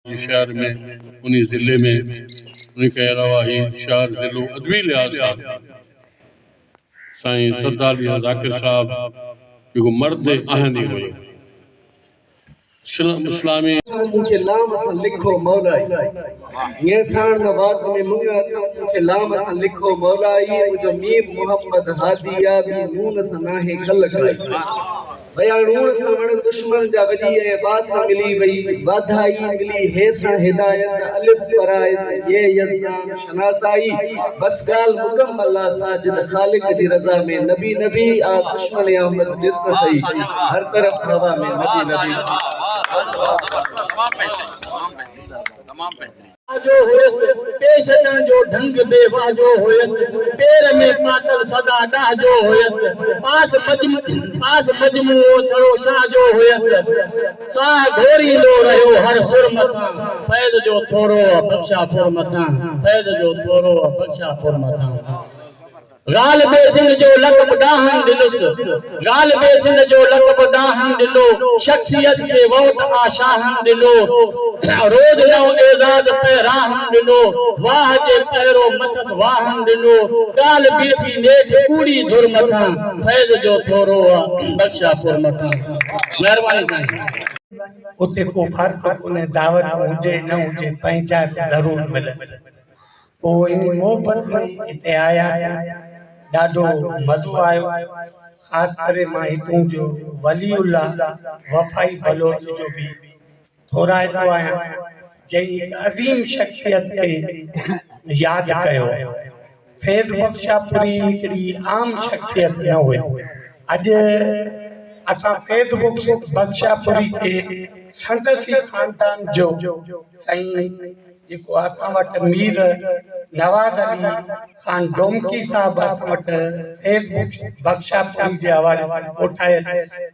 शहर में उन्हीं ज़िले में उनके अलावा ही शहर ज़िलो अदबी लिहाज सां साईं सरदार अली ज़ाकिर साहब जेको मर्द आहिनि ई हुयो इस्लामी मुझे लाम असा लिखो मौला ये साण न बात में मुंगा था मुझे लाम असा लिखो मौला ये मुझे मीम मोहम्मद हादिया भी नून सना है कल खाई भया नून सामण दुश्मन जा वजी है बास मिली वई वाधाई मिली है सा हिदायत अलिफ फराइज ये यज़नाम शनासाई बस गाल मुकम्मल साजिद खालिक दी रजा में नबी नबी आ दुश्मन अहमद जिस्म सही हर तरफ हवा में नबी नबी तमाम जो होयस पेशना जो ढंग बेवा जो होयस पैर में पातल सदा डा जो होयस पास मजमू छड़ो शाह जो होयस साह घोरी लो रहो हर सुर मथा फैद जो थोरो बख्शा फुर मथा फैद जो थोरो बख्शा फुर मथा गाल बेसिन जो लक़ब डाहन दिलुस गाल बेसिन जो लक़ब डाहन दिलो शख्सियत के वोट आशाहन दिलो रोज नौ एजाज पे राहन दिलो वाह जे पैरो मतस वाहन दिलो गाल बीठी नेक कूड़ी धुर मथा फैज जो थोरो बख्शा पुर मथा मेहरबानी साईं उते को फर्क कोने दावत हुजे न हुजे पंहिंजा ज़रूर मिले पोइ इन मोहब्बत में इते आया ॾाढो मज़ो आयो ख़ासि करे मां हितों जो वलीउल्लाह वफ़ाई बलोच जो भी थोराईंदो आहियां जंहिं हिकु अज़ीम शख़्सियत खे यादि कयो फैज़ बख्शापुरी हिकिड़ी आम शख़्सियत न हुई अॼु असां फैज़ बख्शापुरी खे संदसी ख़ानदान जो साईं जेको असां वटि मीर नवाज़ अली ख़ान डोमकी साहब असां वटि फैज़ बख्शापुरी जे हवाले सां कोठायल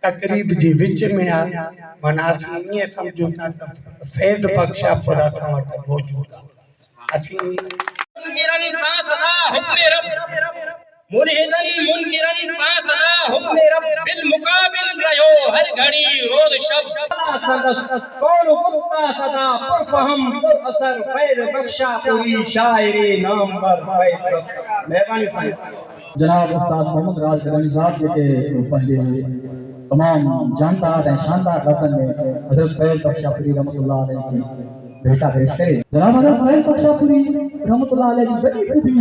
तक़रीब जी विच में आहे माना असां ईअं सम्झूं था त फैज़ बख्शापुर असां वटि मौजूदु आहे असीं मुनहिदन मुनकिरन सासदा हुक्म रब बिल मुकाबिल रहो हर घड़ी रोज शब कौन कुत्ता सदा पर फहम पर असर फैज़ बख्शापुरी शायरी नाम पर फैज़ मेहरबानी जनाब उस्ताद मोहम्मद राज गरानी साहब जेके पंहिंजे तमाम जानदार ऐं शानदार लफ़्ज़नि में हज़रत फैज़ बख्शापुरी रहमतुल्लाह अलैह खे भेटा पेश करे जनाब हज़रत फैज़ बख्शापुरी रहमतुल्लाह अलैह जी वॾी खूबी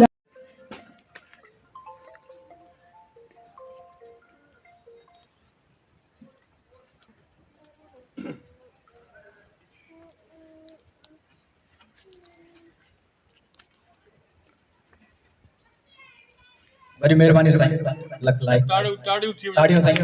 बड़ी मेहरबानी साईं लख लाइक ताड़ियूं साईं